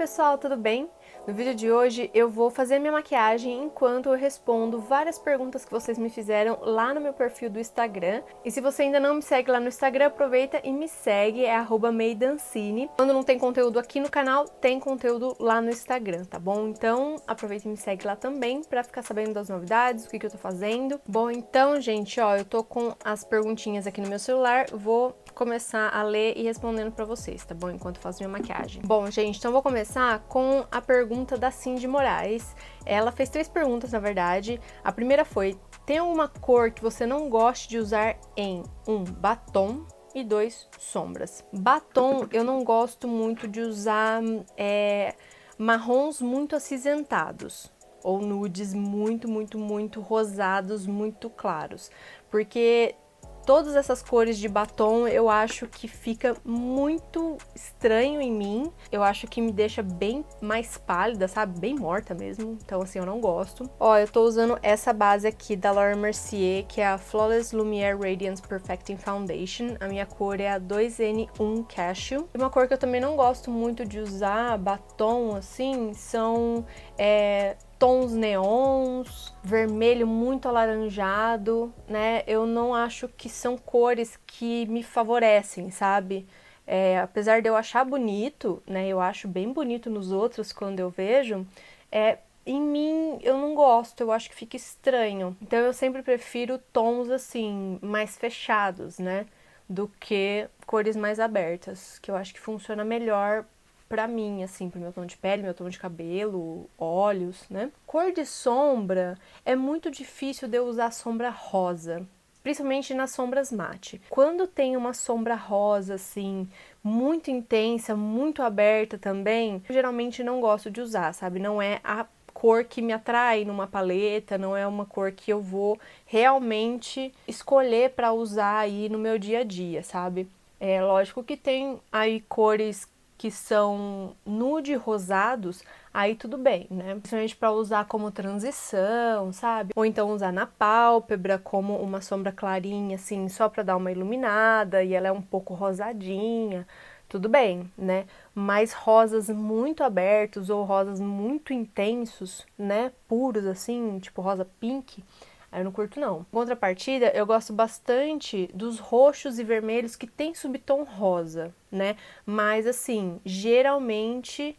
pessoal, tudo bem? No vídeo de hoje eu vou fazer minha maquiagem enquanto eu respondo várias perguntas que vocês me fizeram lá no meu perfil do Instagram. E se você ainda não me segue lá no Instagram, aproveita e me segue, é @meidancini. Quando não tem conteúdo aqui no canal, tem conteúdo lá no Instagram, tá bom? Então aproveita e me segue lá também pra ficar sabendo das novidades, o que eu tô fazendo. Bom, então, gente, ó, eu tô com as perguntinhas aqui no meu celular, vou começar a ler e respondendo pra vocês, tá bom? Enquanto eu faço minha maquiagem. Bom, gente, então eu vou começar com a pergunta da Cindy Moraes. Ela fez 3 perguntas, na verdade. A primeira foi: tem alguma cor que você não goste de usar em 1. Batom e 2. Sombras. Batom, eu não gosto muito de usar marrons muito acinzentados ou nudes muito rosados, muito claros, porque todas essas cores de batom eu acho que fica muito estranho em mim. Eu acho que me deixa bem mais pálida, sabe? Bem morta mesmo. Então, assim, eu não gosto. Ó, eu tô usando essa base aqui da Laura Mercier, que é a Flawless Lumiere Radiance Perfecting Foundation. A minha cor é a 2N1 Cashew. E uma cor que eu também não gosto muito de usar batom, assim, são tons neons, vermelho muito alaranjado, né? Eu não acho que são cores que me favorecem, sabe? Apesar de eu achar bonito, né? Eu acho bem bonito nos outros quando eu vejo, em mim eu não gosto, eu acho que fica estranho. Então eu sempre prefiro tons assim, mais fechados, né? Do que cores mais abertas, que eu acho que funciona melhor pra mim, assim, pro meu tom de pele, meu tom de cabelo, olhos, né? Cor de sombra, é muito difícil de eu usar sombra rosa, principalmente nas sombras mate. Quando tem uma sombra rosa, assim, muito intensa, muito aberta também, eu geralmente não gosto de usar, sabe? Não é a cor que me atrai numa paleta, não é uma cor que eu vou realmente escolher pra usar aí no meu dia a dia, sabe? É lógico que tem aí cores que são nude rosados, aí tudo bem, né? Principalmente para usar como transição, sabe? Ou então usar na pálpebra como uma sombra clarinha, assim, só para dar uma iluminada e ela é um pouco rosadinha, tudo bem, né? Mas rosas muito abertos ou rosas muito intensos, né? Puros assim, tipo rosa pink, aí eu não curto não. Em contrapartida, eu gosto bastante dos roxos e vermelhos que tem subtom rosa, né? Mas assim, geralmente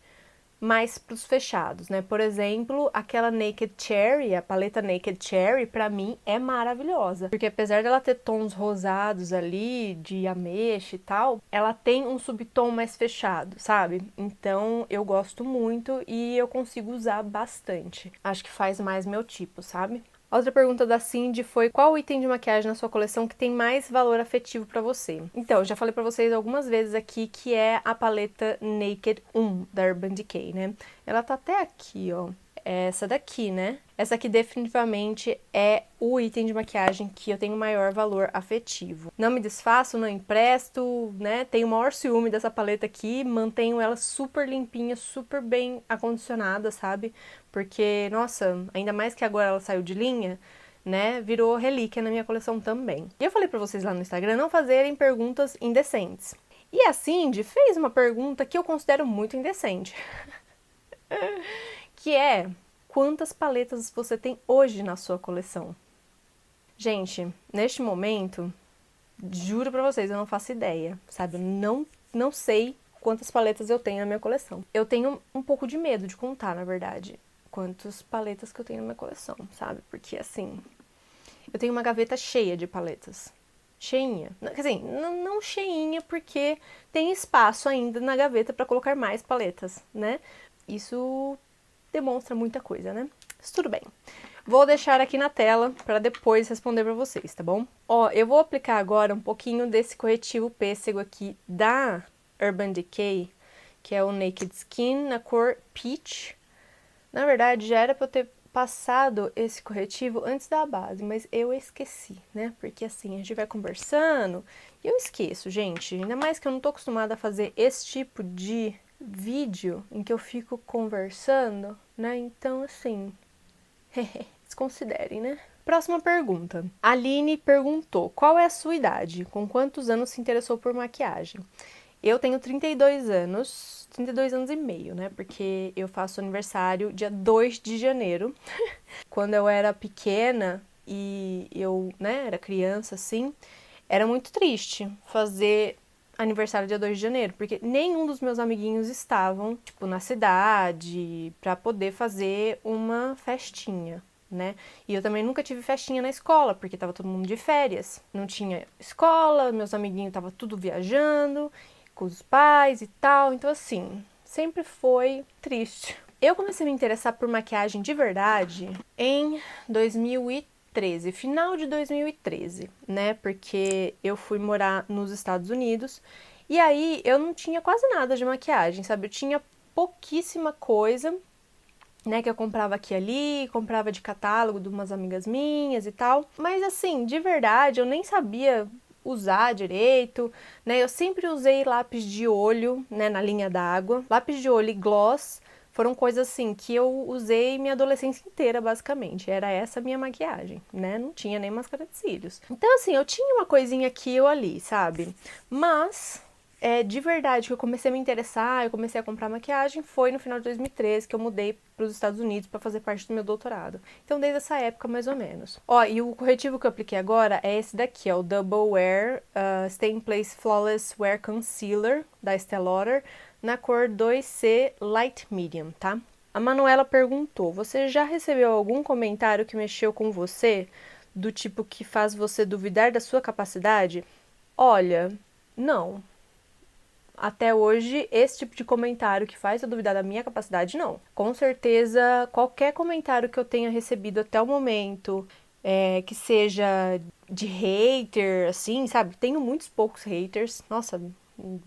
mais pros fechados, né? Por exemplo, aquela Naked Cherry, a paleta Naked Cherry, pra mim é maravilhosa. Porque apesar dela ter tons rosados ali, de ameixa e tal, ela tem um subtom mais fechado, sabe? Então eu gosto muito e eu consigo usar bastante. Acho que faz mais meu tipo, sabe? Outra pergunta da Cindy foi: qual item de maquiagem na sua coleção que tem mais valor afetivo pra você? Então, eu já falei pra vocês algumas vezes aqui que é a paleta Naked 1 da Urban Decay, né? Ela tá até aqui, ó. É essa daqui, né? Essa aqui definitivamente é o item de maquiagem que eu tenho maior valor afetivo. Não me desfaço, não empresto, né? Tenho o maior ciúme dessa paleta aqui, mantenho ela super limpinha, super bem acondicionada, sabe? Porque, nossa, ainda mais que agora ela saiu de linha, né? Virou relíquia na minha coleção também. E eu falei pra vocês lá no Instagram não fazerem perguntas indecentes. E a Cindy fez uma pergunta que eu considero muito indecente. Que é: quantas paletas você tem hoje na sua coleção? Gente, neste momento, juro pra vocês, eu não faço ideia, sabe? Eu não sei quantas paletas eu tenho na minha coleção. Eu tenho um pouco de medo de contar, na verdade, quantas paletas que eu tenho na minha coleção, sabe? Porque, assim, eu tenho uma gaveta cheia de paletas. Cheinha. Quer dizer, não cheinha porque tem espaço ainda na gaveta pra colocar mais paletas, né? Isso demonstra muita coisa, né? Mas tudo bem. Vou deixar aqui na tela para depois responder para vocês, tá bom? Ó, eu vou aplicar agora um pouquinho desse corretivo pêssego aqui da Urban Decay, que é o Naked Skin na cor Peach. Na verdade, já era para eu ter passado esse corretivo antes da base, mas eu esqueci, né? Porque assim, a gente vai conversando e eu esqueço, gente. Ainda mais que eu não tô acostumada a fazer esse tipo de vídeo em que eu fico conversando, né? Então, assim, desconsiderem, né? Próxima pergunta. A Aline perguntou: qual é a sua idade? Com quantos anos se interessou por maquiagem? Eu tenho 32 anos, 32 anos e meio, né? Porque eu faço aniversário dia 2 de janeiro. Quando eu era pequena e eu, né, era criança, assim, era muito triste fazer aniversário dia 2 de janeiro, porque nenhum dos meus amiguinhos estavam, tipo, na cidade pra poder fazer uma festinha, né? E eu também nunca tive festinha na escola, porque tava todo mundo de férias. Não tinha escola, meus amiguinhos tava tudo viajando com os pais e tal, então assim, sempre foi triste. Eu comecei a me interessar por maquiagem de verdade em 2013, final de 2013, né? Porque eu fui morar nos Estados Unidos e aí eu não tinha quase nada de maquiagem, sabe? Eu tinha pouquíssima coisa, né, que eu comprava aqui e ali, comprava de catálogo de umas amigas minhas e tal. Mas assim, de verdade, eu nem sabia usar direito, né? Eu sempre usei lápis de olho, né, na linha d'água. Lápis de olho e gloss foram coisas assim que eu usei minha adolescência inteira, basicamente. Era essa a minha maquiagem, né? Não tinha nem máscara de cílios. Então assim, eu tinha uma coisinha aqui ou ali, sabe? Mas de verdade que eu comecei a me interessar, eu comecei a comprar maquiagem, foi no final de 2013 que eu mudei para os Estados Unidos para fazer parte do meu doutorado. Então, desde essa época, mais ou menos. Ó, e o corretivo que eu apliquei agora é esse daqui, ó, o Double Wear Stay in Place Flawless Wear Concealer, da Estée Lauder, na cor 2C Light Medium, tá? A Manuela perguntou, você já recebeu algum comentário que mexeu com você, do tipo que faz você duvidar da sua capacidade? Olha, não. Até hoje, esse tipo de comentário que faz eu duvidar da minha capacidade, não. Com certeza, qualquer comentário que eu tenha recebido até o momento, que seja de hater, assim, sabe? Tenho muitos poucos haters, nossa,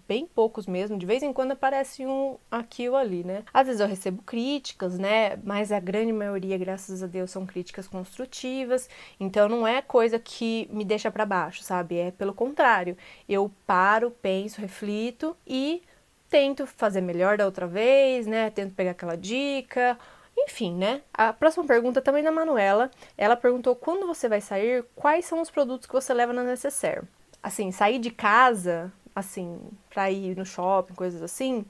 bem poucos mesmo. De vez em quando aparece um aqui ou ali, né? Às vezes eu recebo críticas, né? Mas a grande maioria, graças a Deus, são críticas construtivas. Então não é coisa que me deixa pra baixo, sabe? É pelo contrário. Eu paro, penso, reflito e tento fazer melhor da outra vez, né? Tento pegar aquela dica. Enfim, né? A próxima pergunta também da Manuela. Ela perguntou quando você vai sair, quais são os produtos que você leva na necessaire? Assim, sair de casa, assim, pra ir no shopping, coisas assim,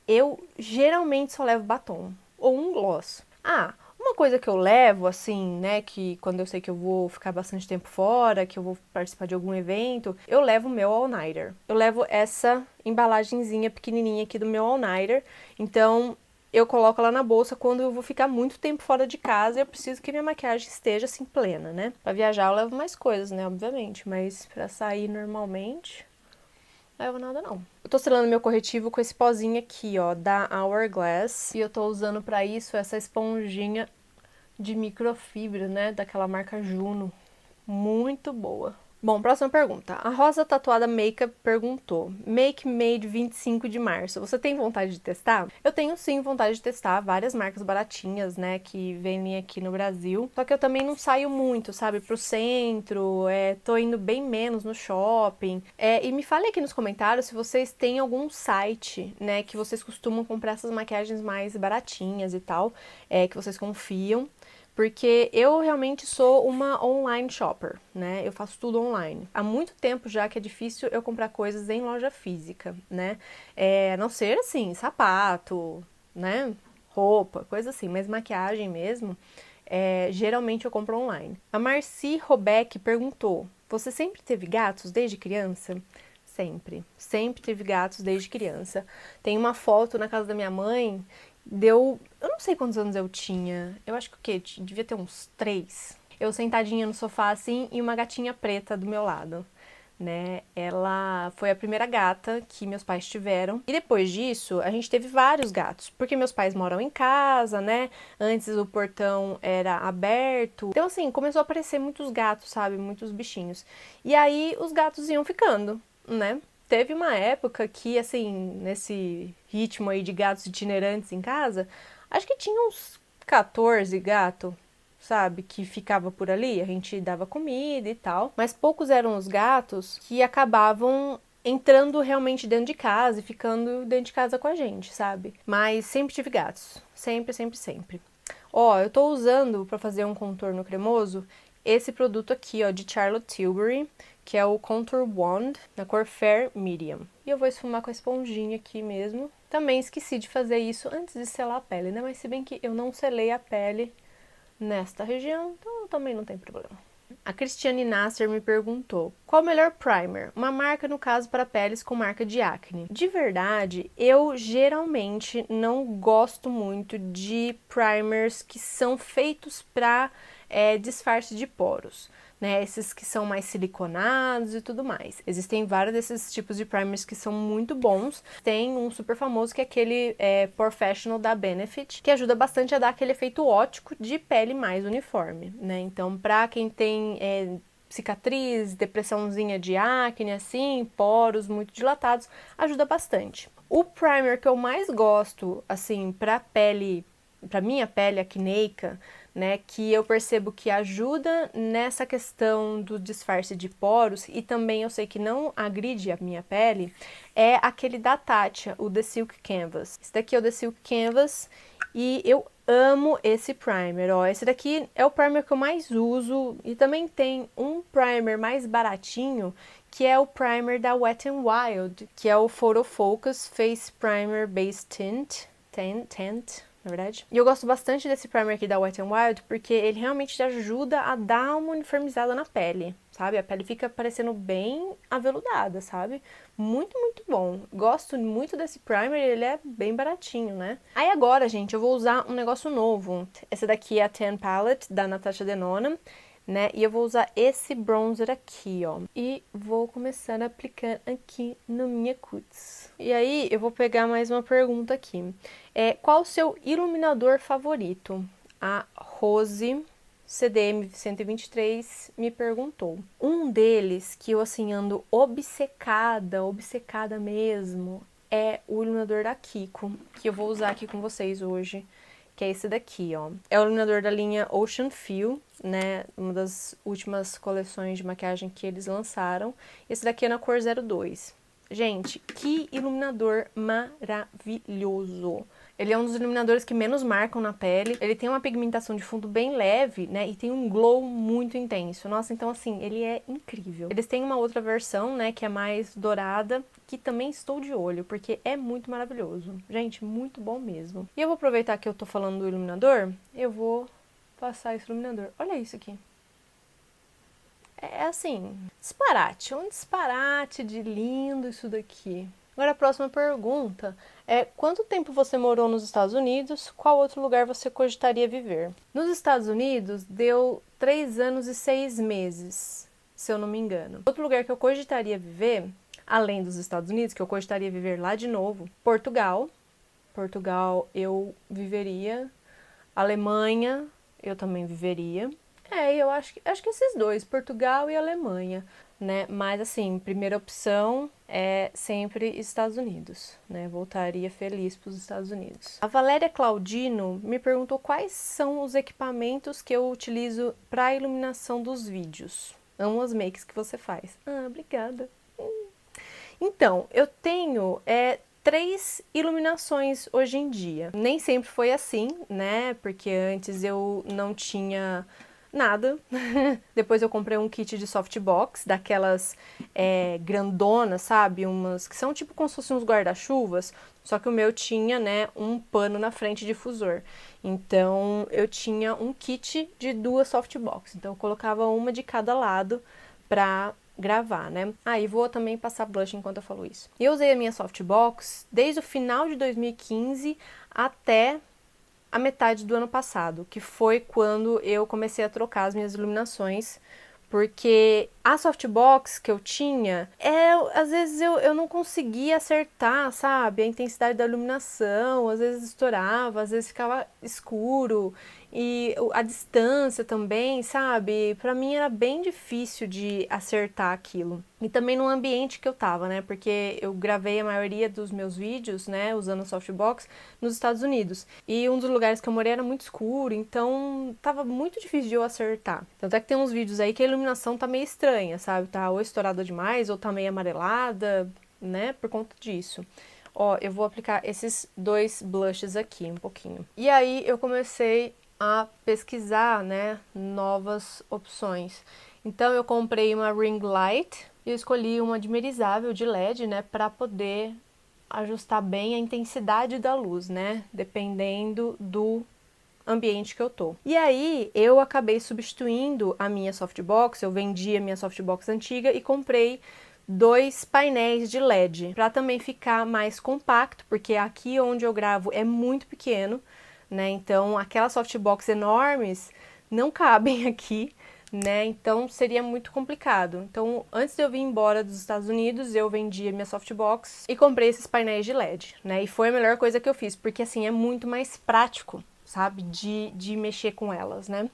eu geralmente só levo batom ou um gloss. Ah, uma coisa que eu levo, assim, né, que quando eu sei que eu vou ficar bastante tempo fora, que eu vou participar de algum evento, eu levo o meu all-nighter. Eu levo essa embalagenzinha pequenininha aqui do meu all-nighter, então eu coloco ela na bolsa quando eu vou ficar muito tempo fora de casa e eu preciso que minha maquiagem esteja, assim, plena, né? Pra viajar eu levo mais coisas, né, obviamente, mas pra sair normalmente não levo nada não. Eu tô selando meu corretivo com esse pozinho aqui, ó, da Hourglass. E eu tô usando pra isso essa esponjinha de microfibra, né, daquela marca Juno. Muito boa. Bom, próxima pergunta. A Rosa Tatuada Makeup perguntou: Make Made 25 de março, você tem vontade de testar? Eu tenho sim vontade de testar várias marcas baratinhas, né, que vendem aqui no Brasil. Só que eu também não saio muito, sabe, pro centro, tô indo bem menos no shopping. E me fale aqui nos comentários se vocês têm algum site, né, que vocês costumam comprar essas maquiagens mais baratinhas e tal, que vocês confiam. Porque eu realmente sou uma online shopper, né? Eu faço tudo online. Há muito tempo já que é difícil eu comprar coisas em loja física, né? A não ser assim, sapato, né? Roupa, coisa assim, mas maquiagem mesmo, geralmente eu compro online. A Marci Robeck perguntou: você sempre teve gatos desde criança? Sempre. Sempre teve gatos desde criança. Tem uma foto na casa da minha mãe. Eu não sei quantos anos eu tinha. Eu acho que o quê? Devia ter uns 3. Eu sentadinha no sofá assim e uma gatinha preta do meu lado, né? Ela foi a primeira gata que meus pais tiveram. E depois disso, a gente teve vários gatos, porque meus pais moram em casa, né? Antes o portão era aberto. Então assim, começou a aparecer muitos gatos, sabe? Muitos bichinhos. E aí os gatos iam ficando, né? Teve uma época que, assim, nesse ritmo aí de gatos itinerantes em casa, acho que tinha uns 14 gatos, sabe, que ficava por ali, a gente dava comida e tal, mas poucos eram os gatos que acabavam entrando realmente dentro de casa e ficando dentro de casa com a gente, sabe? Mas sempre tive gatos, sempre, sempre, sempre. Ó, eu tô usando pra fazer um contorno cremoso esse produto aqui, ó, de Charlotte Tilbury, que é o Contour Wand, na cor Fair Medium. E eu vou esfumar com a esponjinha aqui mesmo. Também esqueci de fazer isso antes de selar a pele, né? Mas se bem que eu não selei a pele nesta região, então também não tem problema. A Cristiane Nasser me perguntou, qual o melhor primer? Uma marca, no caso, para peles com marca de acne. De verdade, eu geralmente não gosto muito de primers que são feitos para disfarce de poros, né? Esses que são mais siliconados e tudo mais. Existem vários desses tipos de primers que são muito bons. Tem um super famoso que é aquele Professional da Benefit, que ajuda bastante a dar aquele efeito ótico de pele mais uniforme, né? Então, pra quem tem cicatriz, depressãozinha de acne, assim, poros muito dilatados, ajuda bastante. O primer que eu mais gosto, assim, pra minha pele acneica, né, que eu percebo que ajuda nessa questão do disfarce de poros e também eu sei que não agride a minha pele, é aquele da Tatcha, o The Silk Canvas. Esse daqui é o The Silk Canvas e eu amo esse primer, ó. Esse daqui é o primer que eu mais uso e também tem um primer mais baratinho, que é o primer da Wet n Wild, que é o Photo Focus Face Primer Base Tint, na verdade. E eu gosto bastante desse primer aqui da Wet n Wild, porque ele realmente te ajuda a dar uma uniformizada na pele, sabe? A pele fica parecendo bem aveludada, sabe? Muito, muito bom. Gosto muito desse primer, ele é bem baratinho, né? Aí agora, gente, eu vou usar um negócio novo. Esse daqui é a Tan Palette, da Natasha Denona, né? E eu vou usar esse bronzer aqui, ó. E vou começar a aplicar aqui na minha cutis. E aí, eu vou pegar mais uma pergunta aqui. Qual o seu iluminador favorito? A Rose CDM 123 me perguntou. Um deles que eu, assim, ando obcecada mesmo, é o iluminador da Kiko, que eu vou usar aqui com vocês hoje. Que é esse daqui, ó. É o iluminador da linha Ocean Feel, né? Uma das últimas coleções de maquiagem que eles lançaram. Esse daqui é na cor 02. Gente, que iluminador maravilhoso! Ele é um dos iluminadores que menos marcam na pele. Ele tem uma pigmentação de fundo bem leve, né? E tem um glow muito intenso. Nossa, então assim, ele é incrível. Eles têm uma outra versão, né? Que é mais dourada, que também estou de olho, porque é muito maravilhoso. Gente, muito bom mesmo. E eu vou aproveitar que eu tô falando do iluminador, eu vou passar esse iluminador. Olha isso aqui. É assim, disparate. Um disparate de lindo isso daqui. Agora a próxima pergunta é: quanto tempo você morou nos Estados Unidos? Qual outro lugar você cogitaria viver? Nos Estados Unidos deu 3 anos e 6 meses, se eu não me engano. Outro lugar que eu cogitaria viver, além dos Estados Unidos, que eu cogitaria viver lá de novo, Portugal. Portugal eu viveria. Alemanha eu também viveria. Eu acho que esses dois, Portugal e Alemanha, né? Mas assim, primeira opção é sempre Estados Unidos, né? Voltaria feliz para os Estados Unidos. A Valéria Claudino me perguntou quais são os equipamentos que eu utilizo para iluminação dos vídeos. Amo as makes que você faz. Ah, obrigada. Então, eu tenho 3 iluminações hoje em dia. Nem sempre foi assim, né? Porque antes eu não tinha nada. Depois eu comprei um kit de softbox, daquelas grandonas, sabe? Umas que são tipo como se fossem uns guarda-chuvas, só que o meu tinha, né, um pano na frente difusor. Então eu tinha um kit de 2 softbox. Então eu colocava uma de cada lado pra gravar, né? E vou também passar blush enquanto eu falo isso. Eu usei a minha softbox desde o final de 2015 até a metade do ano passado, que foi quando eu comecei a trocar as minhas iluminações, porque a softbox que eu tinha, às vezes eu não conseguia acertar, sabe? A intensidade da iluminação, às vezes estourava, às vezes ficava escuro, e a distância também, sabe? Pra mim era bem difícil de acertar aquilo. E também no ambiente que eu tava, né? Porque eu gravei a maioria dos meus vídeos, né, usando a softbox, nos Estados Unidos. E um dos lugares que eu morei era muito escuro, então tava muito difícil de eu acertar. Tanto é que tem uns vídeos aí que a iluminação tá meio estranha, sabe? Tá ou estourada demais, ou tá meio amarelada, né? Por conta disso. Ó, eu vou aplicar esses 2 blushes aqui, um pouquinho. E aí eu comecei a pesquisar, né, novas opções. Então eu comprei uma ring light e eu escolhi uma dimerizável de LED, né, para poder ajustar bem a intensidade da luz, né, dependendo do ambiente que eu tô. E aí eu acabei substituindo a minha softbox, eu vendi a minha softbox antiga e comprei 2 painéis de LED, para também ficar mais compacto, porque aqui onde eu gravo é muito pequeno, né? Então aquelas softbox enormes não cabem aqui, né? Então seria muito complicado. Então, antes de eu vir embora dos Estados Unidos, eu vendi a minha softbox e comprei esses painéis de LED, né? E foi a melhor coisa que eu fiz, porque assim é muito mais prático, sabe, de mexer com elas, né?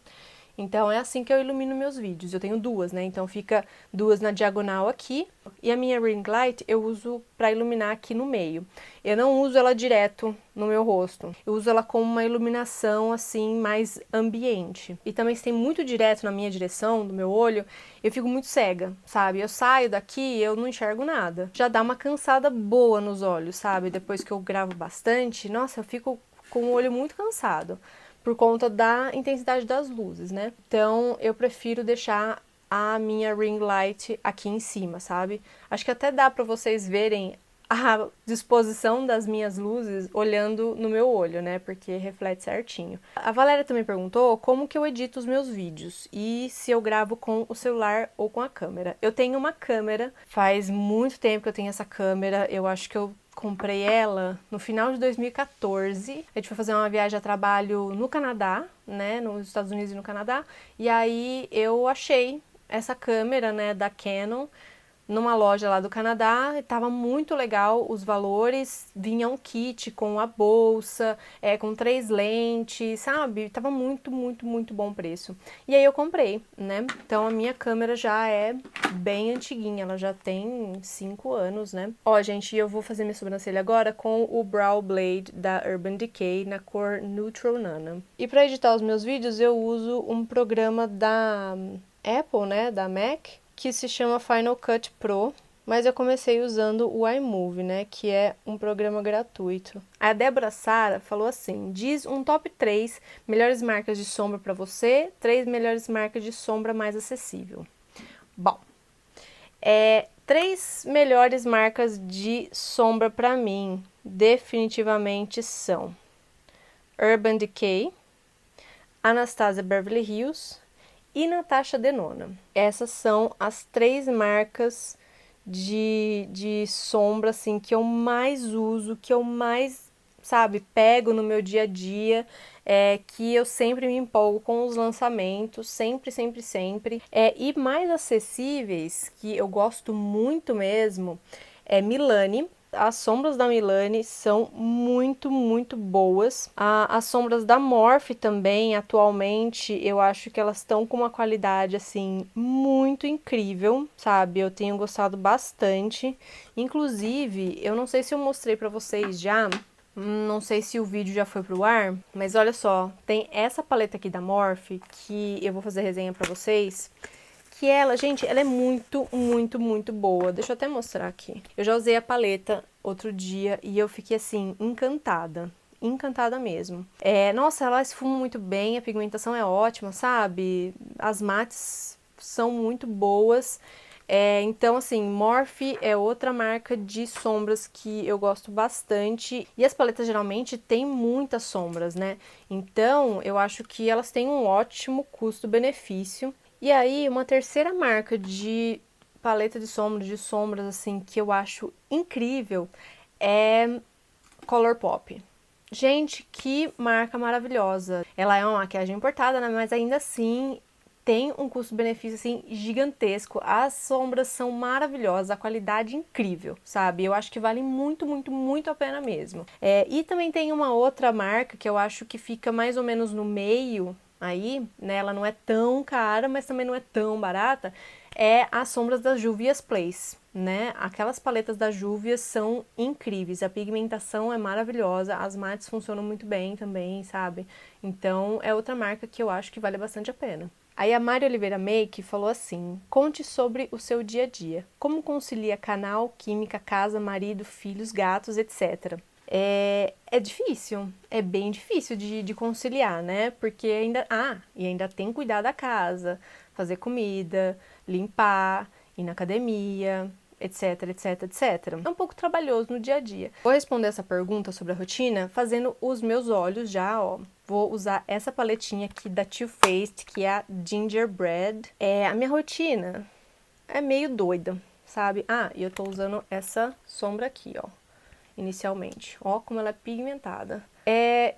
Então é assim que eu ilumino meus vídeos. Eu tenho duas, né? Então fica duas na diagonal aqui. E a minha ring light eu uso para iluminar aqui no meio. Eu não uso ela direto no meu rosto. Eu uso ela como uma iluminação assim mais ambiente. E também se tem muito direto na minha direção, do meu olho, eu fico muito cega, sabe? Eu saio daqui e eu não enxergo nada. Já dá uma cansada boa nos olhos, sabe? Depois que eu gravo bastante, nossa, eu fico com o olho muito cansado por conta da intensidade das luzes, né? Então eu prefiro deixar a minha ring light aqui em cima, sabe? Acho que até dá pra vocês verem a disposição das minhas luzes olhando no meu olho, né? Porque reflete certinho. A Valéria também perguntou como que eu edito os meus vídeos e se eu gravo com o celular ou com a câmera. Eu tenho uma câmera, faz muito tempo que eu tenho essa câmera, eu acho que eu comprei ela no final de 2014. A gente foi fazer uma viagem a trabalho no Canadá, né, nos Estados Unidos e no Canadá, e aí eu achei essa câmera, né, da Canon, numa loja lá do Canadá, estava muito legal os valores, vinha um kit com a bolsa, com 3 lentes, sabe? Tava muito, muito, muito bom o preço. E aí eu comprei, né? Então a minha câmera já é bem antiguinha, ela já tem 5 anos, né? Ó, gente, eu vou fazer minha sobrancelha agora com o Brow Blade da Urban Decay na cor Neutral Nana. E para editar os meus vídeos eu uso um programa da Apple, né, da Mac, que se chama Final Cut Pro, mas eu comecei usando o iMovie, né, que é um programa gratuito. A Débora Sara falou assim: diz um top 3 melhores marcas de sombra para você, 3 melhores marcas de sombra mais acessível. Bom, 3 melhores marcas de sombra para mim definitivamente são Urban Decay, Anastasia Beverly Hills e Natasha Denona. Essas são as 3 marcas de sombra assim, que eu mais uso, que eu mais, sabe, pego no meu dia a dia, que eu sempre me empolgo com os lançamentos, sempre, sempre, sempre. E mais acessíveis, que eu gosto muito mesmo, é Milani. As sombras da Milani são muito, muito boas. As sombras da Morphe também, atualmente, eu acho que elas estão com uma qualidade, assim, muito incrível, sabe? Eu tenho gostado bastante. Inclusive, eu não sei se eu mostrei pra vocês já, não sei se o vídeo já foi pro ar, mas olha só, tem essa paleta aqui da Morphe, que eu vou fazer resenha pra vocês, que ela, gente, ela é muito, muito, muito boa. Deixa eu até mostrar aqui. Eu já usei a paleta outro dia e eu fiquei, assim, encantada. Encantada mesmo. Nossa, ela esfuma muito bem, a pigmentação é ótima, sabe? As mates são muito boas. Então, assim, Morphe é outra marca de sombras que eu gosto bastante. E as paletas geralmente têm muitas sombras, né? Então, eu acho que elas têm um ótimo custo-benefício. E aí, uma terceira marca de paleta de sombras, assim, que eu acho incrível é Colourpop. Gente, que marca maravilhosa. Ela é uma maquiagem importada, né? Mas ainda assim tem um custo-benefício, assim, gigantesco. As sombras são maravilhosas, a qualidade incrível, sabe? Eu acho que vale muito, muito, muito a pena mesmo. E também tem uma outra marca que eu acho que fica mais ou menos no meio aí, né, ela não é tão cara, mas também não é tão barata, as sombras da Juvia's Place, né? Aquelas paletas da Juvia's são incríveis, a pigmentação é maravilhosa, as mates funcionam muito bem também, sabe? Então, é outra marca que eu acho que vale bastante a pena. Aí a Mari Oliveira Make falou assim: conte sobre o seu dia a dia. Como concilia canal, química, casa, marido, filhos, gatos, etc. É difícil, é bem difícil de conciliar, né? Porque ainda tem que cuidar da casa, fazer comida, limpar, ir na academia, etc, etc, etc. É um pouco trabalhoso no dia a dia. Vou responder essa pergunta sobre a rotina fazendo os meus olhos já, ó. Vou usar essa paletinha aqui da Too Faced, que é a Gingerbread. A minha rotina é meio doida, sabe? E eu tô usando essa sombra aqui, ó, inicialmente. Ó como ela é pigmentada.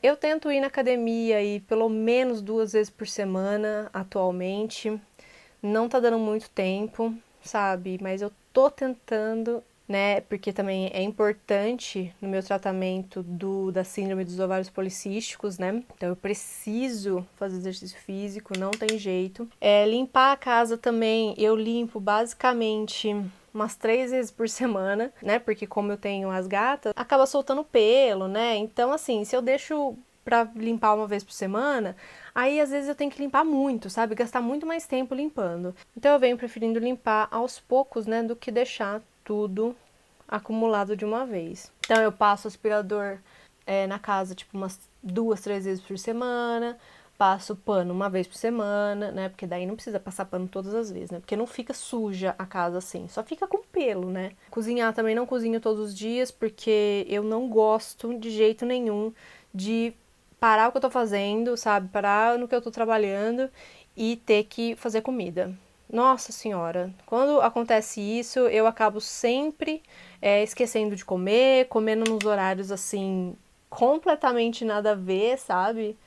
Eu tento ir na academia aí pelo menos 2 vezes por semana atualmente. Não tá dando muito tempo, sabe? Mas eu tô tentando, né? Porque também é importante no meu tratamento da síndrome dos ovários policísticos, né? Então eu preciso fazer exercício físico, não tem jeito. Limpar a casa também, eu limpo basicamente umas 3 vezes por semana, né? Porque como eu tenho as gatas, acaba soltando pelo, né? Então, assim, se eu deixo pra limpar uma vez por semana, aí às vezes eu tenho que limpar muito, sabe? Gastar muito mais tempo limpando. Então eu venho preferindo limpar aos poucos, né? Do que deixar tudo acumulado de uma vez. Então eu passo aspirador na casa, tipo, umas 2, 3 vezes por semana. Passo pano uma vez por semana, né? Porque daí não precisa passar pano todas as vezes, né? Porque não fica suja a casa assim, só fica com pelo, né? Cozinhar também não cozinho todos os dias, porque eu não gosto de jeito nenhum de parar o que eu tô fazendo, sabe? Parar no que eu tô trabalhando e ter que fazer comida. Nossa senhora, quando acontece isso, eu acabo sempre esquecendo de comer, comendo nos horários assim, completamente nada a ver, sabe?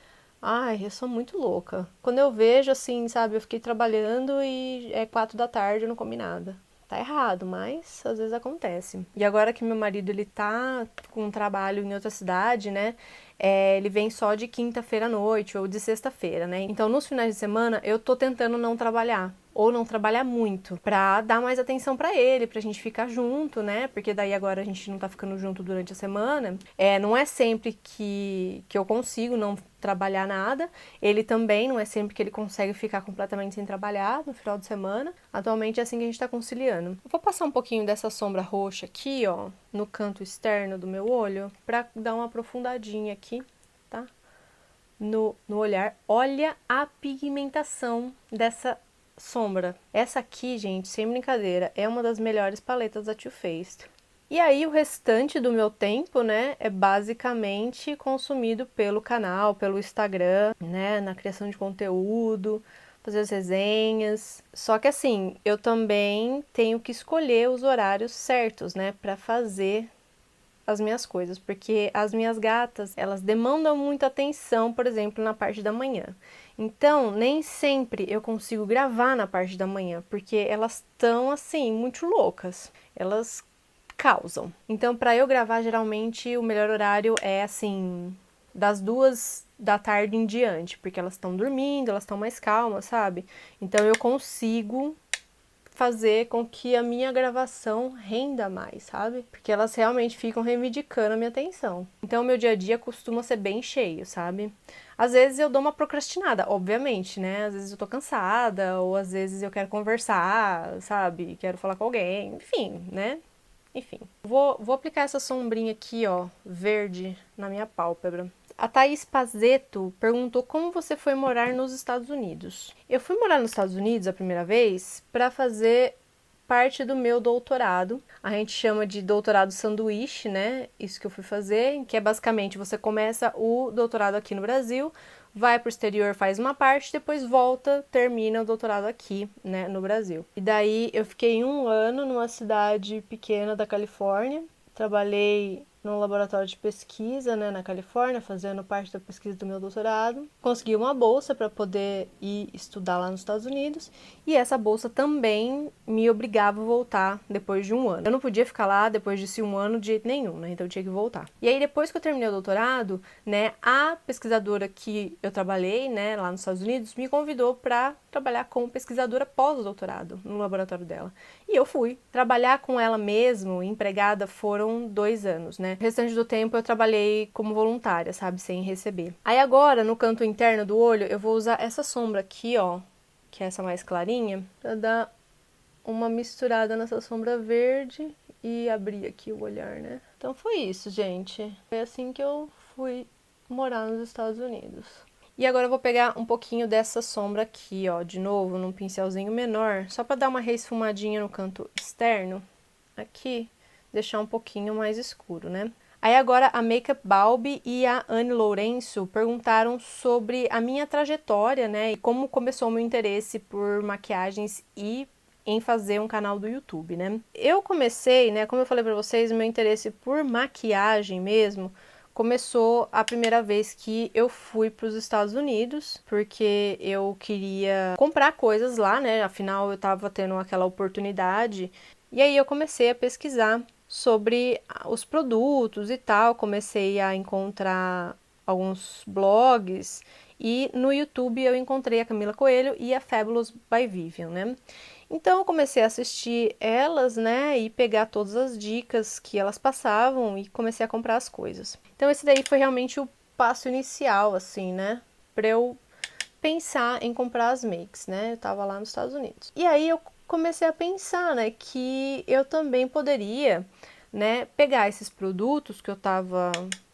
Ai, eu sou muito louca. Quando eu vejo assim, sabe, eu fiquei trabalhando e é 4 da tarde, eu não comi nada. Tá errado, mas às vezes acontece. E agora que meu marido, ele tá com um trabalho em outra cidade, né, ele vem só de quinta-feira à noite ou de sexta-feira, né? Então, nos finais de semana, eu tô tentando não trabalhar. Ou não trabalhar muito, pra dar mais atenção pra ele, pra gente ficar junto, né? Porque daí agora a gente não tá ficando junto durante a semana. Não é sempre que eu consigo não trabalhar nada. Ele também, não é sempre que ele consegue ficar completamente sem trabalhar no final de semana. Atualmente é assim que a gente tá conciliando. Eu vou passar um pouquinho dessa sombra roxa aqui, ó, no canto externo do meu olho, pra dar uma aprofundadinha aqui, tá? No olhar. Olha a pigmentação dessa sombra. Essa aqui, gente, sem brincadeira, é uma das melhores paletas da Too Faced. E aí o restante do meu tempo, né, é basicamente consumido pelo canal, pelo Instagram, né, na criação de conteúdo, fazer as resenhas. Só que assim, eu também tenho que escolher os horários certos, né, para fazer as minhas coisas, porque as minhas gatas, elas demandam muita atenção, por exemplo, na parte da manhã. Então, nem sempre eu consigo gravar na parte da manhã, porque elas estão assim muito loucas. Elas causam. Então, para eu gravar, geralmente o melhor horário é assim, das 2 da tarde em diante, porque elas estão dormindo, elas estão mais calmas, sabe? Então eu consigo fazer com que a minha gravação renda mais, sabe? Porque elas realmente ficam reivindicando a minha atenção. Então, o meu dia a dia costuma ser bem cheio, sabe? Às vezes eu dou uma procrastinada, obviamente, né? Às vezes eu tô cansada, ou às vezes eu quero conversar, sabe? Quero falar com alguém, enfim, né? Enfim. Vou aplicar essa sombrinha aqui, ó, verde, na minha pálpebra. A Thaís Pazeto perguntou como você foi morar nos Estados Unidos. Eu fui morar nos Estados Unidos a primeira vez para fazer parte do meu doutorado. A gente chama de doutorado sanduíche, né? Isso que eu fui fazer, que é basicamente você começa o doutorado aqui no Brasil, vai para o exterior, faz uma parte, depois volta, termina o doutorado aqui, né, no Brasil. E daí eu fiquei 1 ano numa cidade pequena da Califórnia, trabalhei num laboratório de pesquisa, né, na Califórnia, fazendo parte da pesquisa do meu doutorado. Consegui uma bolsa para poder ir estudar lá nos Estados Unidos, e essa bolsa também me obrigava a voltar depois de 1 ano. Eu não podia ficar lá depois desse 1 ano de jeito nenhum, né, então eu tinha que voltar. E aí depois que eu terminei o doutorado, né, a pesquisadora que eu trabalhei, né, lá nos Estados Unidos, me convidou para trabalhar como pesquisadora pós-doutorado no laboratório dela. E eu fui. Trabalhar com ela mesmo, empregada, foram 2 anos, né? O restante do tempo eu trabalhei como voluntária, sabe? Sem receber. Aí agora, no canto interno do olho, eu vou usar essa sombra aqui, ó, que é essa mais clarinha, pra dar uma misturada nessa sombra verde e abrir aqui o olhar, né? Então foi isso, gente. Foi assim que eu fui morar nos Estados Unidos. E agora eu vou pegar um pouquinho dessa sombra aqui, ó, de novo, num pincelzinho menor, só pra dar uma reesfumadinha no canto externo, aqui, deixar um pouquinho mais escuro, né? Aí agora a Makeup Balbi e a Anne Lourenço perguntaram sobre a minha trajetória, né, e como começou o meu interesse por maquiagens e em fazer um canal do YouTube, né? Eu comecei, né, como eu falei pra vocês, o meu interesse por maquiagem mesmo começou a primeira vez que eu fui para os Estados Unidos, porque eu queria comprar coisas lá, né? Afinal, eu tava tendo aquela oportunidade. E aí eu comecei a pesquisar sobre os produtos e tal, comecei a encontrar alguns blogs e no YouTube eu encontrei a Camila Coelho e a Fabulous by Vivian, né? Então eu comecei a assistir elas, né, e pegar todas as dicas que elas passavam e comecei a comprar as coisas. Então esse daí foi realmente o passo inicial, assim, né, para eu pensar em comprar as makes, né? Eu tava lá nos Estados Unidos. E aí eu comecei a pensar, né, que eu também poderia, né, pegar esses produtos que eu tava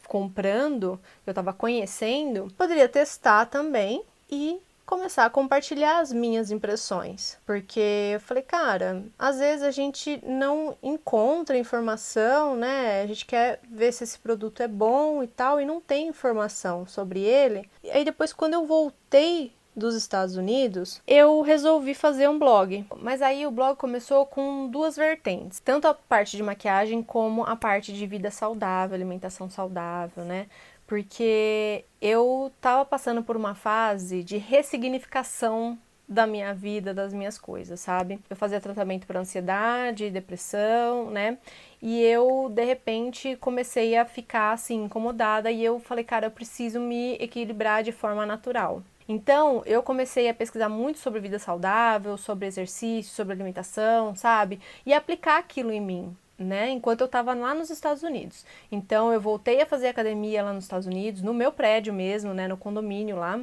comprando, que eu tava conhecendo, poderia testar também e começar a compartilhar as minhas impressões, porque eu falei, cara, às vezes a gente não encontra informação, né? A gente quer ver se esse produto é bom e tal, e não tem informação sobre ele. E aí depois, quando eu voltei dos Estados Unidos, eu resolvi fazer um blog. Mas aí o blog começou com duas vertentes, tanto a parte de maquiagem como a parte de vida saudável, alimentação saudável, né? Porque eu tava passando por uma fase de ressignificação da minha vida, das minhas coisas, sabe? Eu fazia tratamento para ansiedade, depressão, né? E eu, de repente, comecei a ficar, assim, incomodada e eu falei, cara, eu preciso me equilibrar de forma natural. Então, eu comecei a pesquisar muito sobre vida saudável, sobre exercício, sobre alimentação, sabe? E aplicar aquilo em mim, né? Enquanto eu estava lá nos Estados Unidos. Então, eu voltei a fazer academia lá nos Estados Unidos, no meu prédio mesmo, né? No condomínio lá.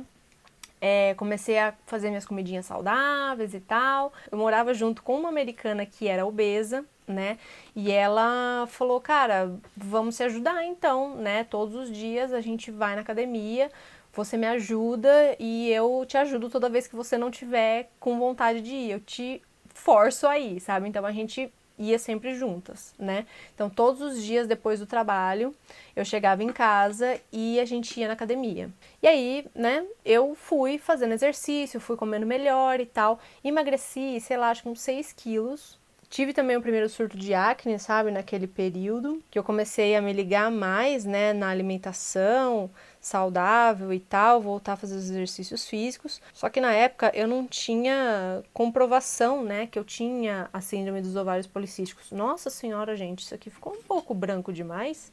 Comecei a fazer minhas comidinhas saudáveis e tal. Eu morava junto com uma americana que era obesa, né? E ela falou, cara, vamos se ajudar então, né? Todos os dias a gente vai na academia, você me ajuda e eu te ajudo toda vez que você não tiver com vontade de ir. Eu te forço a ir, sabe? Então a gente ia sempre juntas, né? Então todos os dias depois do trabalho, eu chegava em casa e a gente ia na academia. E aí, né, eu fui fazendo exercício, fui comendo melhor e tal, emagreci, sei lá, acho que uns 6 quilos. Tive também o primeiro surto de acne, sabe, naquele período, que eu comecei a me ligar mais, né, na alimentação saudável e tal, voltar a fazer os exercícios físicos. Só que na época eu não tinha comprovação, né, que eu tinha a síndrome dos ovários policísticos. Nossa senhora, gente, isso aqui ficou um pouco branco demais.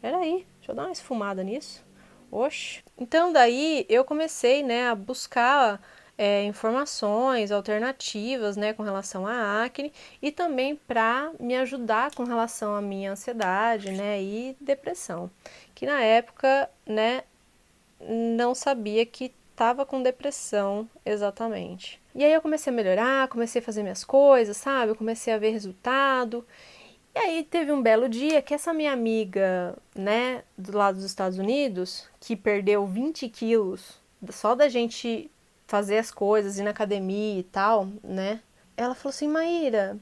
Peraí, deixa eu dar uma esfumada nisso. Oxe. Então daí eu comecei, né, a buscar informações alternativas, né, com relação à acne e também para me ajudar com relação à minha ansiedade, né, e depressão, que na época, né, não sabia que estava com depressão exatamente. E aí eu comecei a melhorar, comecei a fazer minhas coisas, sabe? Eu comecei a ver resultado. E aí teve um belo dia que essa minha amiga, né, do lado dos Estados Unidos, que perdeu 20 quilos só da gente fazer as coisas, ir na academia e tal, né? Ela falou assim, Maíra,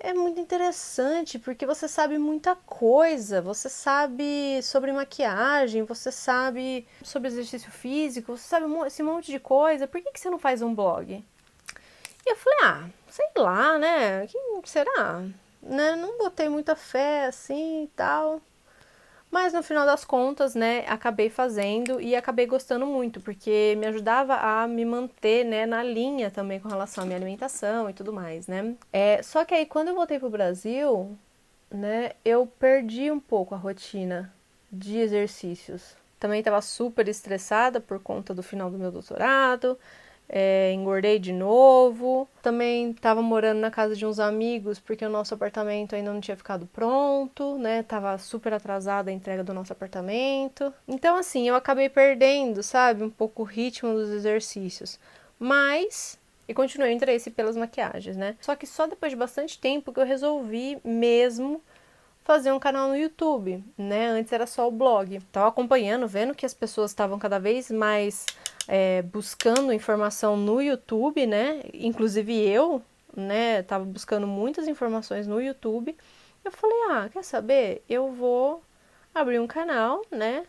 é muito interessante porque você sabe muita coisa, você sabe sobre maquiagem, você sabe sobre exercício físico, você sabe esse monte de coisa, por que você não faz um blog? E eu falei, ah, sei lá, né, quem será? Né? Não botei muita fé assim e tal. Mas no final das contas, né, acabei fazendo e acabei gostando muito, porque me ajudava a me manter, né, na linha também com relação à minha alimentação e tudo mais, né. Só que aí quando eu voltei pro Brasil, né, eu perdi um pouco a rotina de exercícios. Também estava super estressada por conta do final do meu doutorado, engordei de novo. Também estava morando na casa de uns amigos porque o nosso apartamento ainda não tinha ficado pronto, né? Tava super atrasada a entrega do nosso apartamento. Então, assim, eu acabei perdendo, sabe, um pouco o ritmo dos exercícios. Mas e continuei o interesse pelas maquiagens, né? Só que só depois de bastante tempo que eu resolvi mesmo fazer um canal no YouTube, né? Antes era só o blog. Tava acompanhando, vendo que as pessoas estavam cada vez mais buscando informação no YouTube, né? Inclusive eu, né? Tava buscando muitas informações no YouTube. Eu falei, quer saber? Eu vou abrir um canal, né?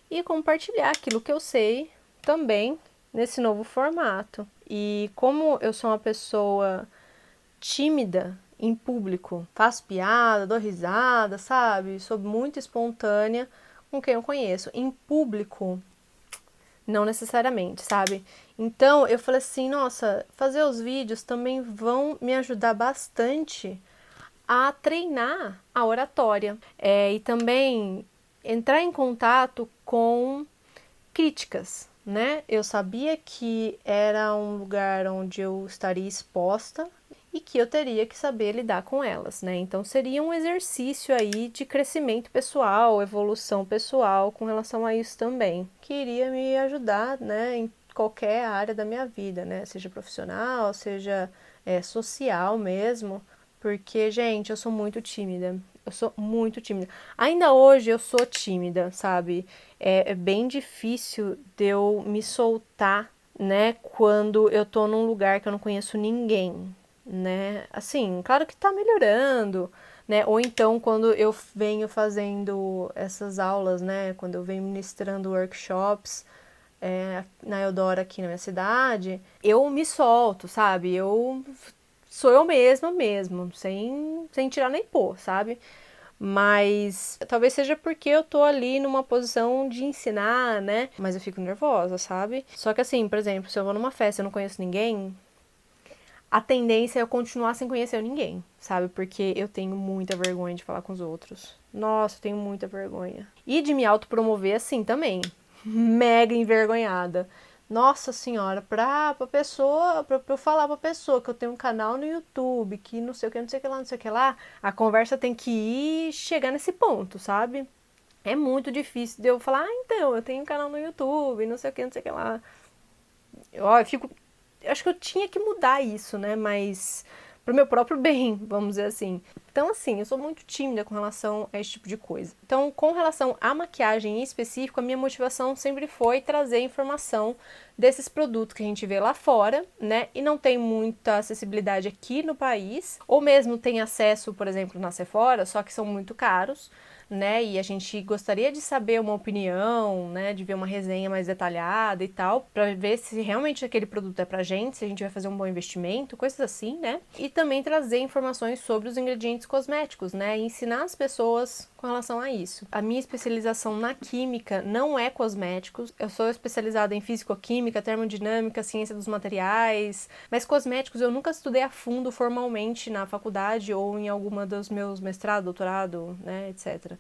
E compartilhar aquilo que eu sei também nesse novo formato. E como eu sou uma pessoa tímida em público, faço piada, dou risada, sabe? Sou muito espontânea com quem eu conheço. Em público, não necessariamente, sabe? Então eu falei assim, nossa, fazer os vídeos também vão me ajudar bastante a treinar a oratória e também entrar em contato com críticas, né? Eu sabia que era um lugar onde eu estaria exposta e que eu teria que saber lidar com elas, né? Então seria um exercício aí de crescimento pessoal, evolução pessoal com relação a isso também, que iria me ajudar, né, em qualquer área da minha vida, né? Seja profissional, seja social mesmo, porque, gente, eu sou muito tímida. Eu sou muito tímida. Ainda hoje eu sou tímida, sabe? É bem difícil de eu me soltar, né? Quando eu tô num lugar que eu não conheço ninguém, né? Assim, claro que tá melhorando, né? Ou então quando eu venho fazendo essas aulas, né? Quando eu venho ministrando workshops na Eudora aqui na minha cidade, eu me solto, sabe? Eu sou eu mesma mesmo, sem tirar nem pôr, sabe? Mas talvez seja porque eu tô ali numa posição de ensinar, né? Mas eu fico nervosa, sabe? Só que assim, por exemplo, se eu vou numa festa e eu não conheço ninguém, a tendência é eu continuar sem conhecer ninguém, sabe? Porque eu tenho muita vergonha de falar com os outros. Nossa, eu tenho muita vergonha. E de me autopromover assim também. Mega envergonhada. Nossa senhora, pra eu falar pra pessoa que eu tenho um canal no YouTube, que não sei o que, não sei o que lá, não sei o que lá, a conversa tem que ir chegar nesse ponto, sabe? É muito difícil de eu falar, então, eu tenho um canal no YouTube, não sei o que, não sei o que lá. Eu fico. Eu acho que eu tinha que mudar isso, né? Mas pro meu próprio bem, vamos dizer assim. Então, assim, eu sou muito tímida com relação a esse tipo de coisa. Então, com relação à maquiagem em específico, a minha motivação sempre foi trazer informação desses produtos que a gente vê lá fora, né? E não tem muita acessibilidade aqui no país, ou mesmo tem acesso, por exemplo, na Sephora, só que são muito caros, né? E a gente gostaria de saber uma opinião, né? De ver uma resenha mais detalhada e tal, para ver se realmente aquele produto é pra gente, se a gente vai fazer um bom investimento, coisas assim, né? E também trazer informações sobre os ingredientes cosméticos, né? E ensinar as pessoas com relação a isso. A minha especialização na química não é cosméticos, eu sou especializada em físico-química, termodinâmica, ciência dos materiais, mas cosméticos eu nunca estudei a fundo formalmente na faculdade ou em alguma dos meus mestrado, doutorado, né, etc.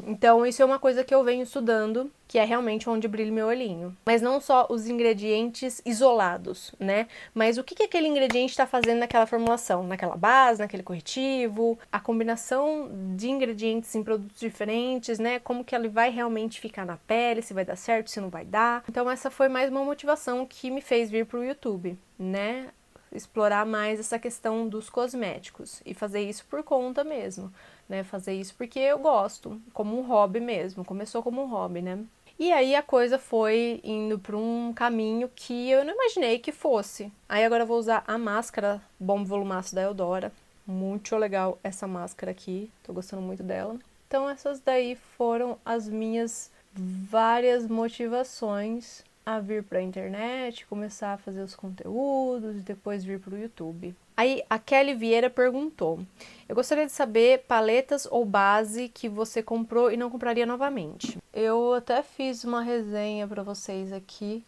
Então isso é uma coisa que eu venho estudando, que é realmente onde brilha meu olhinho. Mas não só os ingredientes isolados, né? Mas o que aquele ingrediente está fazendo naquela formulação, naquela base, naquele corretivo, a combinação de ingredientes em produtos diferentes, né? Como que ele vai realmente ficar na pele, se vai dar certo, se não vai dar. Então essa foi mais uma motivação que me fez vir pro YouTube, né? Explorar mais essa questão dos cosméticos e fazer isso por conta mesmo, né? Fazer isso porque eu gosto, como um hobby mesmo. Começou como um hobby, né? E aí a coisa foi indo para um caminho que eu não imaginei que fosse. Aí agora eu vou usar a máscara Bom Volumaço da Eudora. Muito legal essa máscara aqui, tô gostando muito dela. Então essas daí foram as minhas várias motivações a vir para a internet, começar a fazer os conteúdos e depois vir para o YouTube. Aí a Kelly Vieira perguntou: eu gostaria de saber paletas ou base que você comprou e não compraria novamente. Eu até fiz uma resenha para vocês aqui.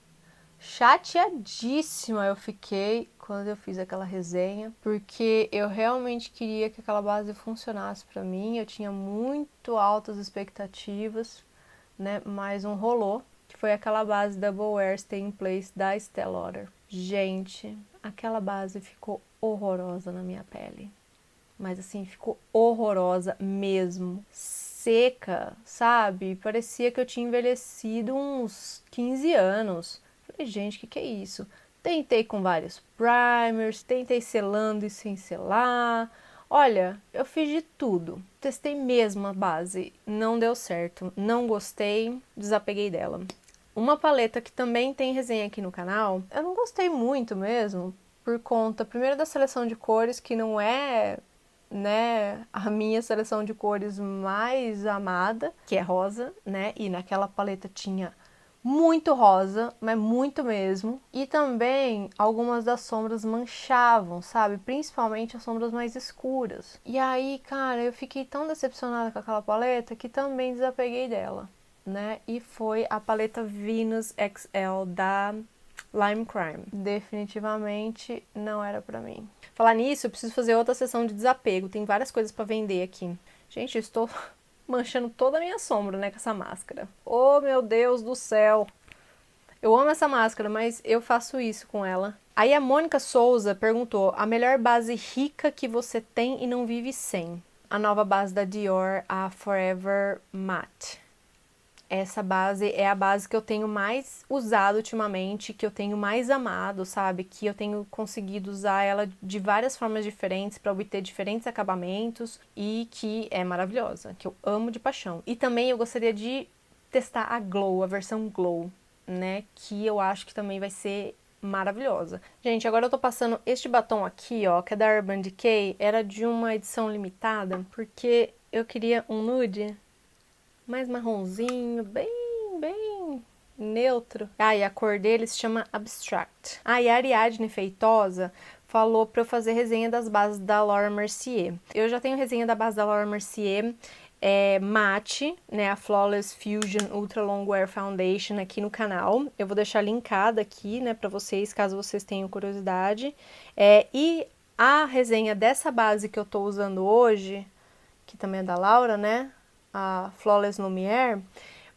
Chateadíssima eu fiquei quando eu fiz aquela resenha, porque eu realmente queria que aquela base funcionasse para mim. Eu tinha muito altas expectativas, né? Mas um rolou, que foi aquela base Double Wear Stay in Place da Estée Lauder. Gente, aquela base ficou horrorosa na minha pele. Mas assim, ficou horrorosa mesmo. Seca, sabe? Parecia que eu tinha envelhecido uns 15 anos. Falei, gente, o que é isso? Tentei com vários primers, tentei selando e sem selar. Olha, eu fiz de tudo. Testei mesmo a base, não deu certo. Não gostei, desapeguei dela. Uma paleta que também tem resenha aqui no canal, eu não gostei muito mesmo, por conta, primeiro, da seleção de cores, que não é, né, a minha seleção de cores mais amada, que é rosa, né, e naquela paleta tinha muito rosa, mas muito mesmo. E também algumas das sombras manchavam, sabe? Principalmente as sombras mais escuras. E aí, cara, eu fiquei tão decepcionada com aquela paleta que também desapeguei dela, né? E foi a paleta Venus XL da Lime Crime. Definitivamente não era pra mim. Falar nisso, eu preciso fazer outra sessão de desapego. Tem várias coisas pra vender aqui. Gente, eu estou manchando toda a minha sombra, né, com essa máscara. Oh, meu Deus do céu! Eu amo essa máscara, mas eu faço isso com ela. Aí a Mônica Souza perguntou: a melhor base rica que você tem e não vive sem? A nova base da Dior, a Forever Matte. Essa base é a base que eu tenho mais usado ultimamente, que eu tenho mais amado, sabe? Que eu tenho conseguido usar ela de várias formas diferentes para obter diferentes acabamentos e que é maravilhosa, que eu amo de paixão. E também eu gostaria de testar a Glow, a versão Glow, né? Que eu acho que também vai ser maravilhosa. Gente, agora eu tô passando este batom aqui, ó, que é da Urban Decay. Era de uma edição limitada, porque eu queria um nude mais marronzinho, bem neutro. Ah, e a cor dele se chama Abstract. Ah, e a Ariadne Feitosa falou pra eu fazer resenha das bases da Laura Mercier. Eu já tenho resenha da base da Laura Mercier, matte, né, a Flawless Fusion Ultra Long Wear Foundation aqui no canal. Eu vou deixar linkada aqui, né, pra vocês, caso vocês tenham curiosidade. E a resenha dessa base que eu tô usando hoje, que também é da Laura, né, a Flawless Lumiere,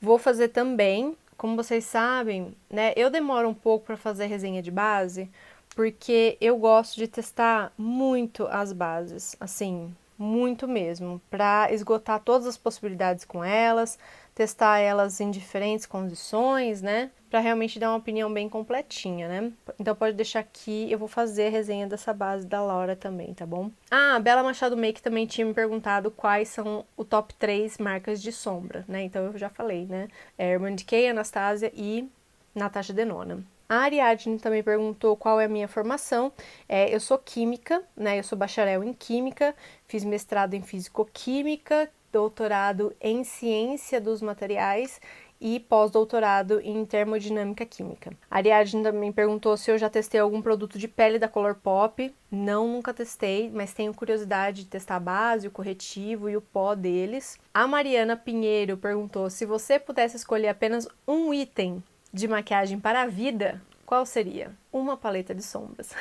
vou fazer também. Como vocês sabem, né, eu demoro um pouco para fazer resenha de base, porque eu gosto de testar muito as bases, assim, muito mesmo, para esgotar todas as possibilidades com elas, testar elas em diferentes condições, né, para realmente dar uma opinião bem completinha, né. Então pode deixar aqui, eu vou fazer a resenha dessa base da Laura também, tá bom? Ah, a Bela Machado Make também tinha me perguntado quais são o top 3 marcas de sombra, né, então eu já falei, né, Urban Decay, Anastasia e Natasha Denona. A Ariadne também perguntou qual é a minha formação. Eu sou química, né? Eu sou bacharel em química, fiz mestrado em físico-química, doutorado em ciência dos materiais e pós-doutorado em termodinâmica química. A Ariadne também perguntou se eu já testei algum produto de pele da Colourpop. Não, nunca testei, mas tenho curiosidade de testar a base, o corretivo e o pó deles. A Mariana Pinheiro perguntou se você pudesse escolher apenas um item de maquiagem para a vida, qual seria? Uma paleta de sombras.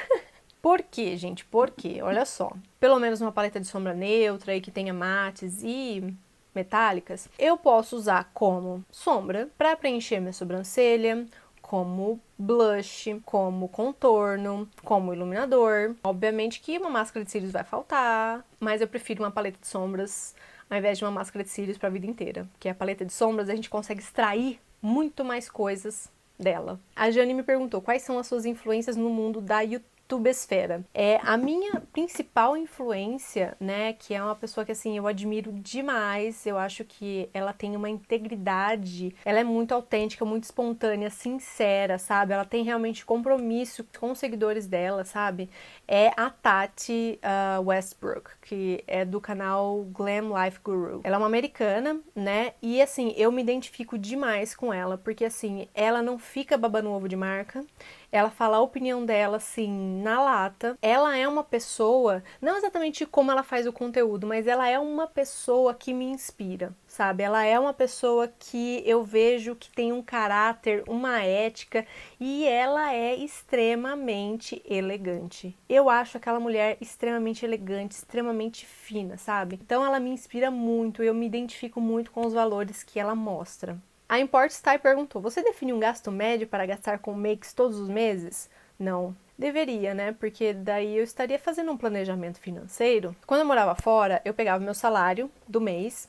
Por quê, gente? Por quê? Olha só. Pelo menos uma paleta de sombra neutra e que tenha mates e metálicas. Eu posso usar como sombra para preencher minha sobrancelha, como blush, como contorno, como iluminador. Obviamente que uma máscara de cílios vai faltar, mas eu prefiro uma paleta de sombras ao invés de uma máscara de cílios para a vida inteira. Porque a paleta de sombras a gente consegue extrair muito mais coisas dela. A Jane me perguntou quais são as suas influências no mundo da YouTubesfera. A minha principal influência, né, que é uma pessoa que, assim, eu admiro demais, eu acho que ela tem uma integridade, ela é muito autêntica, muito espontânea, sincera, sabe? Ela tem realmente compromisso com os seguidores dela, sabe? É a Tati Westbrook, que é do canal Glam Life Guru. Ela é uma americana, né? E, assim, eu me identifico demais com ela, porque, assim, ela não fica babando ovo de marca, ela fala a opinião dela, assim, na lata. Ela é uma pessoa, não exatamente como ela faz o conteúdo, mas ela é uma pessoa que me inspira, sabe? Ela é uma pessoa que eu vejo que tem um caráter, uma ética, e ela é extremamente elegante. Eu acho aquela mulher extremamente elegante, extremamente fina, sabe? Então ela me inspira muito, eu me identifico muito com os valores que ela mostra. A Import Style perguntou, você define um gasto médio para gastar com makes todos os meses? Não. Deveria, né? Porque daí eu estaria fazendo um planejamento financeiro. Quando eu morava fora, eu pegava meu salário do mês,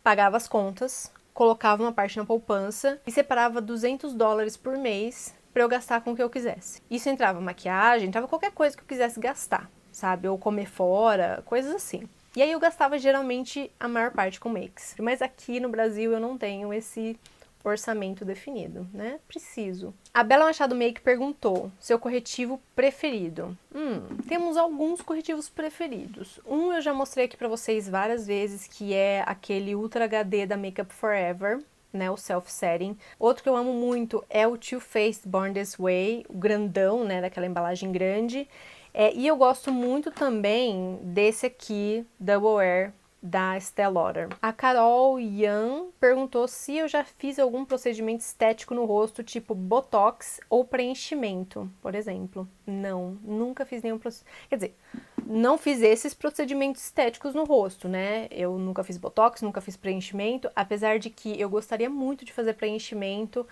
pagava as contas, colocava uma parte na poupança e separava $200 por mês pra eu gastar com o que eu quisesse. Isso entrava maquiagem, entrava qualquer coisa que eu quisesse gastar, sabe? Ou comer fora, coisas assim. E aí eu gastava geralmente a maior parte com makes. Mas aqui no Brasil eu não tenho esse orçamento definido, né? Preciso. A Bela Machado Make perguntou seu corretivo preferido. Temos alguns corretivos preferidos. Um eu já mostrei aqui pra vocês várias vezes, que é aquele Ultra HD da Makeup Forever, né, o self-setting. Outro que eu amo muito é o Too Faced Born This Way, o grandão, né, daquela embalagem grande. E eu gosto muito também desse aqui, Double Wear, da Estée Lauder. A Carol Yan perguntou se eu já fiz algum procedimento estético no rosto, tipo botox ou preenchimento, por exemplo. Não, nunca fiz nenhum procedimento. Quer dizer, não fiz esses procedimentos estéticos no rosto, né? Eu nunca fiz botox, nunca fiz preenchimento, apesar de que eu gostaria muito de fazer preenchimento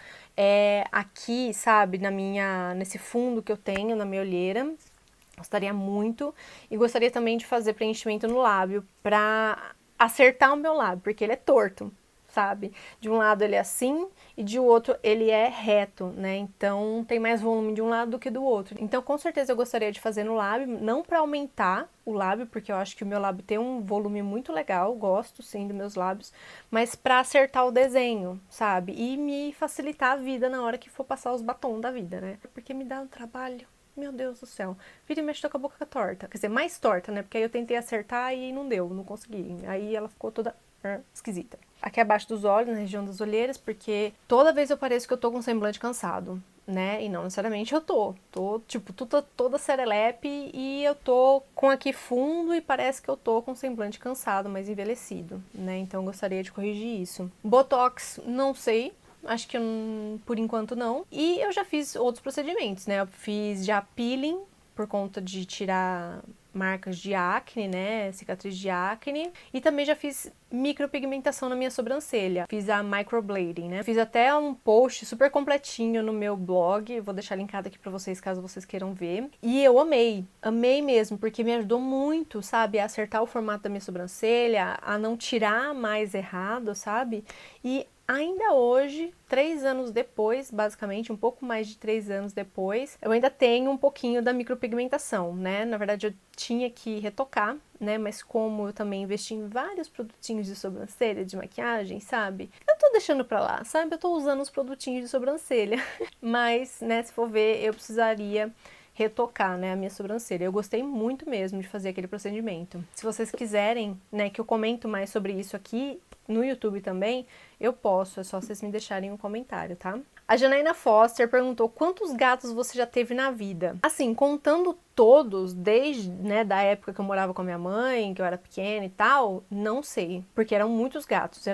aqui, sabe, nesse fundo que eu tenho, na minha olheira. Gostaria muito, e gostaria também de fazer preenchimento no lábio pra acertar o meu lábio, porque ele é torto, sabe? De um lado ele é assim e de outro ele é reto, né? Então tem mais volume de um lado do que do outro. Então com certeza eu gostaria de fazer no lábio, não pra aumentar o lábio, porque eu acho que o meu lábio tem um volume muito legal, gosto sim dos meus lábios, mas pra acertar o desenho, sabe? E me facilitar a vida na hora que for passar os batons da vida, né? Porque me dá um trabalho. Meu Deus do céu. Vira e mexe, tô com a boca torta. Quer dizer, mais torta, né? Porque aí eu tentei acertar e não deu, não consegui. Aí ela ficou toda esquisita. Aqui abaixo dos olhos, na região das olheiras, porque toda vez eu pareço que eu tô com um semblante cansado, né? E não necessariamente eu tô. Tipo, toda serelepe e eu tô com aqui fundo e parece que eu tô com um semblante cansado, mas envelhecido, né? Então eu gostaria de corrigir isso. Botox, não sei. Acho que por enquanto não. E eu já fiz outros procedimentos, né? Eu fiz já peeling, por conta de tirar marcas de acne, né? Cicatriz de acne. E também já fiz micropigmentação na minha sobrancelha. Fiz a microblading, né? Fiz até um post super completinho no meu blog. Vou deixar linkado aqui pra vocês, caso vocês queiram ver. E eu amei. Amei mesmo, porque me ajudou muito, sabe? A acertar o formato da minha sobrancelha, a não tirar mais errado, sabe? E ainda hoje, 3 anos depois, basicamente, um pouco mais de 3 anos depois, eu ainda tenho um pouquinho da micropigmentação, né? Na verdade, eu tinha que retocar, né? Mas como eu também investi em vários produtinhos de sobrancelha, de maquiagem, sabe? Eu tô deixando pra lá, sabe? Eu tô usando os produtinhos de sobrancelha. Mas, né, se for ver, eu precisaria retocar, né, a minha sobrancelha. Eu gostei muito mesmo de fazer aquele procedimento. Se vocês quiserem, né, que eu comento mais sobre isso aqui no YouTube também, eu posso, é só vocês me deixarem um comentário, tá? A Janaína Foster perguntou quantos gatos você já teve na vida. Assim, contando todos, desde, né, da época que eu morava com a minha mãe, que eu era pequena e tal, não sei, porque eram muitos gatos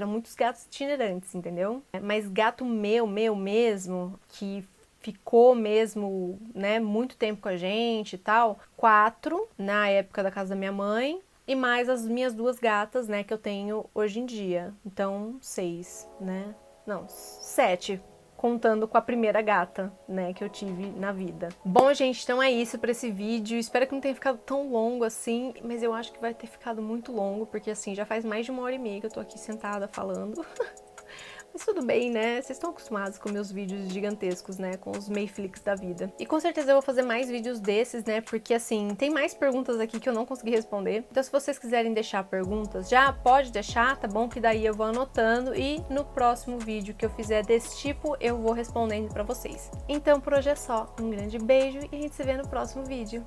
itinerantes, entendeu? Mas gato meu mesmo, que ficou mesmo, né, muito tempo com a gente e tal, 4 na época da casa da minha mãe, e mais as minhas 2 gatas, né, que eu tenho hoje em dia. Então, 6, né? Não, 7, contando com a primeira gata, né, que eu tive na vida. Bom, gente, então é isso para esse vídeo. Espero que não tenha ficado tão longo assim, mas eu acho que vai ter ficado muito longo, porque assim, já faz mais de 1h30 que eu tô aqui sentada falando. Mas tudo bem, né? Vocês estão acostumados com meus vídeos gigantescos, né? Com os Mayflix da vida. E com certeza eu vou fazer mais vídeos desses, né? Porque, assim, tem mais perguntas aqui que eu não consegui responder. Então, se vocês quiserem deixar perguntas, já pode deixar, tá bom? Que daí eu vou anotando e no próximo vídeo que eu fizer desse tipo, eu vou respondendo pra vocês. Então, por hoje é só. Um grande beijo e a gente se vê no próximo vídeo.